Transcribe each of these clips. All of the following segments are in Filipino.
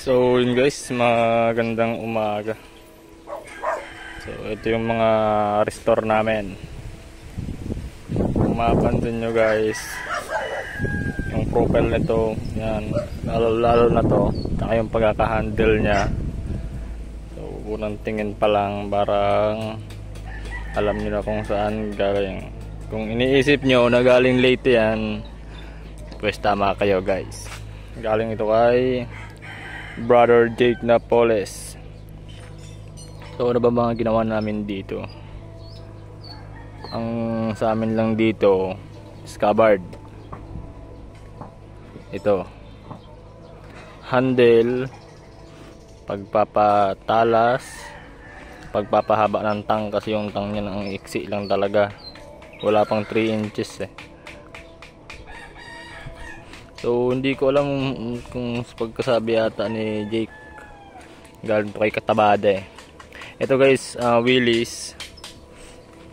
So yun guys, magandang umaga. So ito yung mga restore namin. Kung mapansin nyo guys, yung profile nito, yan, lalo na to, saka yung pagkaka-handle nya. So unang tingin pa lang, parang alam nyo na kung saan galing. Kung iniisip nyo na galing Leyte yan, pues tama kayo guys. Galing ito kay Brother Jake Napoles. So ano ba mga ginawa namin dito? Ang sa amin lang dito, scabbard. Ito, handle, pagpapatalas, pagpapahaba ng tang, kasi yung tang niya ang iksi lang talaga, wala pang 3 inches eh. So hindi ko alam kung pagkasabi ata ni Jake, galing to kay Katabada eh. Ito guys, Willis,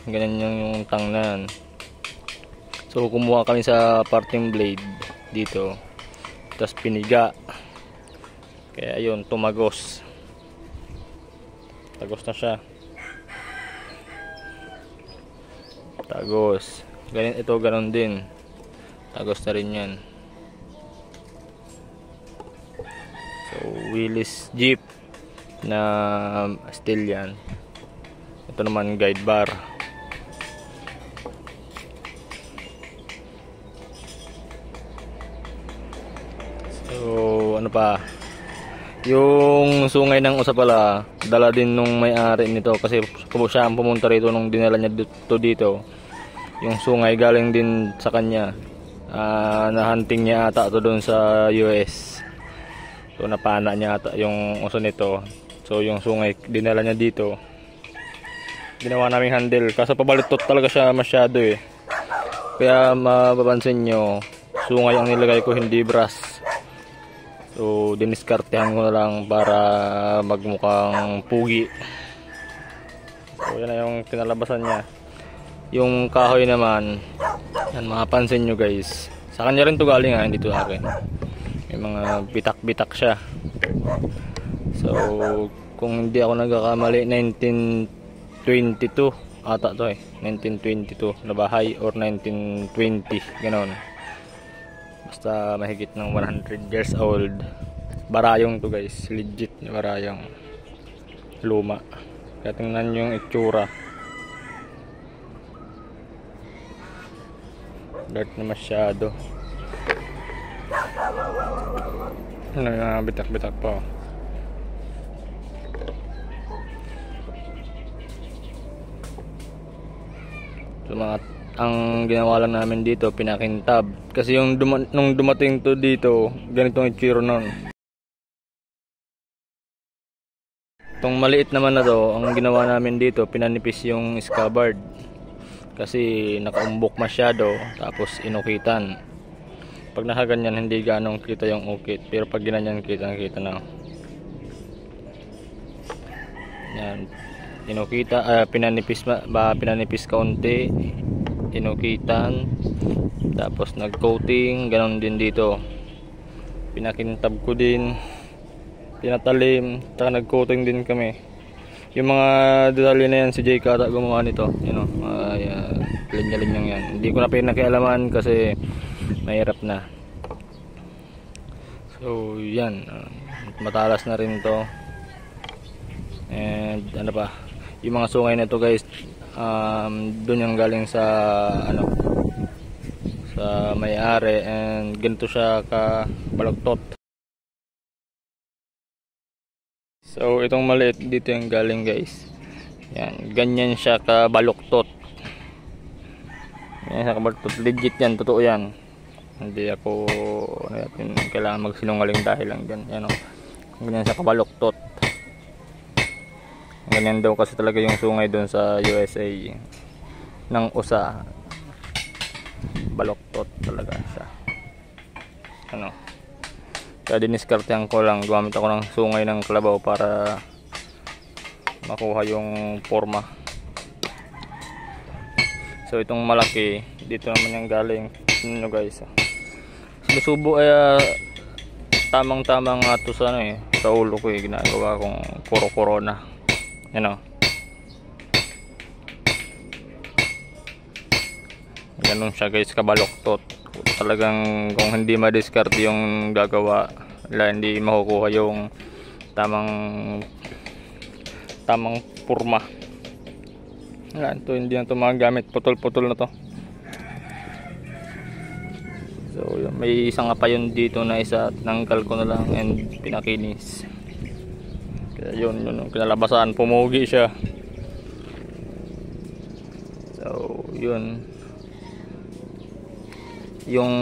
ganyan yung tang na yan. So kumuha kami sa parting blade dito, tapos piniga, kaya ayun, tumagos. Tagos na siya, tagos. Ganyan, ito ganon din, tagos na rin yan. So Willis Jeep na steel yan. Ito naman guide bar. So ano pa, yung sungay ng usa pala, dala din nung may-ari nito, kasi siya ang pumunta rito nung dinala niya dito. Yung sungay galing din sa kanya, na-hunting niya ata ito doon sa US. So napana niya ata yung uso nito. So yung sungay dinala niya dito, ginawa naming handle, kaso pabalitot talaga siya masyado eh. Kaya mapapansin nyo, sungay ang nilagay ko, hindi brass. So diniskartehan ko na lang para magmukhang pugi. So yan na yung kinalabasan niya. Yung kahoy naman, yan, mapapansin nyo guys, sa kanya rin to galing ha, hindi to akin. May mga bitak-bitak siya. So kung hindi ako nagkakamali, 1922 ata to eh, 1922 na bahay or 1920, ganoon. Basta mahigit ng 100 years old. Barayong to guys, legit na barayong luma. Kaya tingnan nyo yung itsura, dirt na masyado. Bitak-bitak pa. So ang ginawa lang namin dito, pinakintab. Kasi yung nung dumating to dito, ganitong itsura nun. Itong maliit naman na to, ang ginawa namin dito, pinanipis yung scabbard. Kasi nakaumbok masyado, tapos inukitan. Pag nakaganyan, hindi ganong kita yung ukit, pero pag ginanyan, kita na. Yan, inukita, pinanipis kaunti, inukitan, tapos nag-coating, ganon din dito. Pinakintab ko din, pinatalim, saka nag-coating din kami. Yung mga detalye na yan, si Jake ata gumawa nito, you know, linya-linyang yan. Hindi ko na pinakialaman kasi mahirap na. So yan, matalas na rin to. And ano pa, yung mga sungay na to guys, doon yung galing sa sa may-ari, and ganito siya ka baluktot. So itong maliit dito yung galing guys, yan, ganyan siya ka baluktot. Yan siya ka baluktot, legit yan, totoo yan. Hindi ako kailangan magsinungaling dahil lang dyan. Yan o, ganyan siya ka baluktot. Ganyan daw kasi talaga yung sungay doon sa USA ng usa, baluktot talaga siya. Ano, kaya diniskartehan ko lang, gumamit ako ng sungay ng kalabaw para makuha yung forma. So itong malaki dito naman yung galing. Ano guys, sinusubo ay tamang-tama nga to sa ano eh, sa ulo ko eh, ginagawa kong puro corona. Yan o. Ganun siya guys, kabaloktot. Talagang kung hindi ma-discard yung gagawa, wala, hindi makukuha yung tamang purma. Wala, ito hindi na ito magagamit, putol-putol na to. So may isang pa yun dito na isa, tanggal ko na lang and pinakinis. Kaya yun kinalabasan, pumugi siya. So yun, yung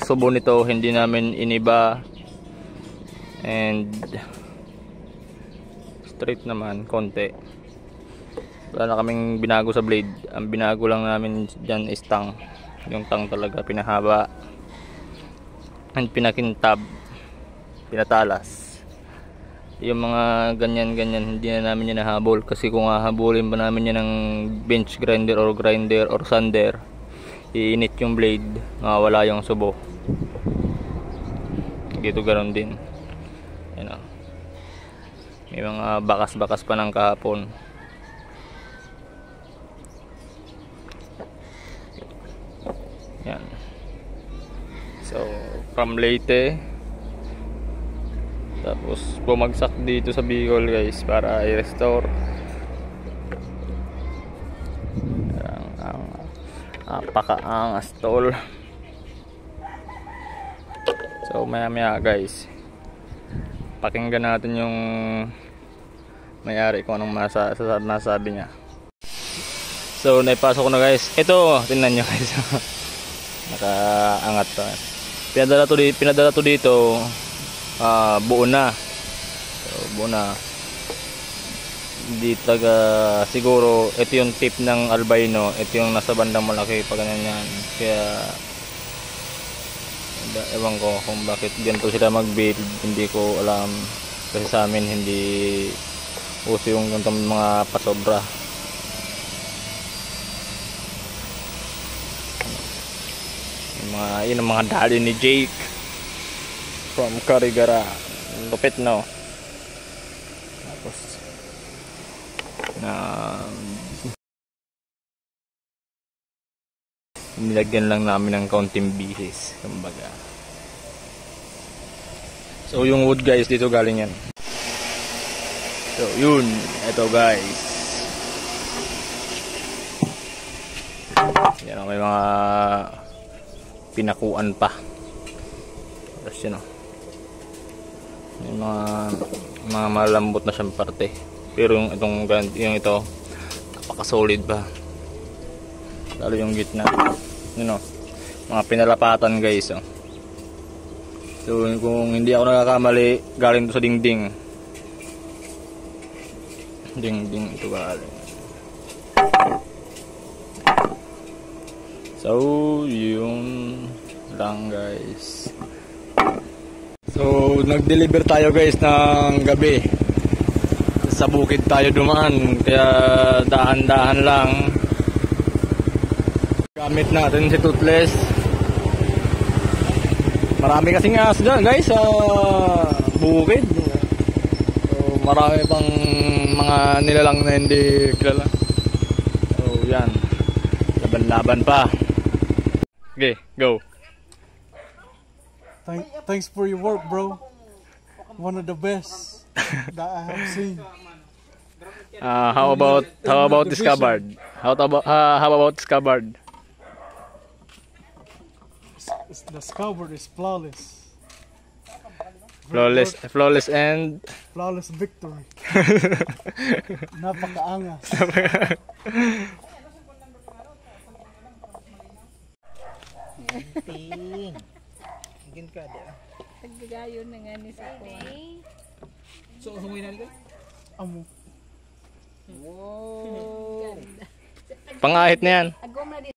subo nito hindi namin iniba and straight naman konti. Wala na kaming binago sa blade. Ang binago lang namin dyan is tang. Yung tang talaga pinahaba and pinakintab, pinatalas. Yung mga ganyan hindi na namin yan nahabol, kasi kung hahabulin pa namin yan ng bench grinder or sander, iinit yung blade, mawawala yung subo. Dito ganoon din. Yan o. May mga bakas-bakas pa ng kahapon. Yan. So from Leyte, tapos bumagsak dito sa Bicol guys para i-restore. Napakaangas tol. So maya guys, pakinggan natin yung may-ari kung anong nasabi niya. So naipasok ko na guys. Ito, tingnan nyo guys. Nakaangat to. Pinadala to dito, buo na. So, buo na. Hindi talaga siguro ito yung tip ng albino, ito yung nasa bandang malaki pa ganyan yan. Kaya ewan ko kung bakit ganito sila mag-build, hindi ko alam, kasi sa amin hindi uso yung ganitong mga pasobra. Yun ang mga dali ni Jake from Carigara. Lupit no. Tapos nilagyan lang namin ng kaunting bihis, kumbaga. So yung wood guys, dito galing yan. So yun, ito guys. Yan, may mga pinakuan pa. Tapos yun o, may mga malambot na siyang parte. Pero yung ito napaka-solid pa. Lalo yung gitna. Yun o, mga pinalapatan guys o. So kung hindi ako nakakamali, galing to sa dingding. Dingding ito galing. So yun lang guys. So nag-deliver tayo guys ng gabi. Sa bukid tayo dumaan, kaya dahan-dahan lang. Gamit natin si Toothless. Marami kasing aso dyan guys sa bukid. So marami pang mga nilalang na hindi kilala. So yan, laban-laban pa. Okay, go. Thanks for your work, bro. One of the best that I have seen. How about this cupboard? How about this cupboard? The scabbard is flawless. Flawless and Flawless victory. Napakaangas. Ingin ka ada. Paggayon na nga ni sa kuha. So sungoy na ni ka? Amo. Wow. pangahit na yan. Agom na din.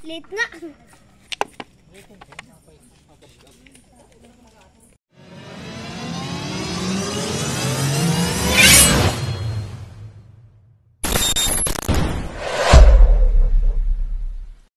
Late nga.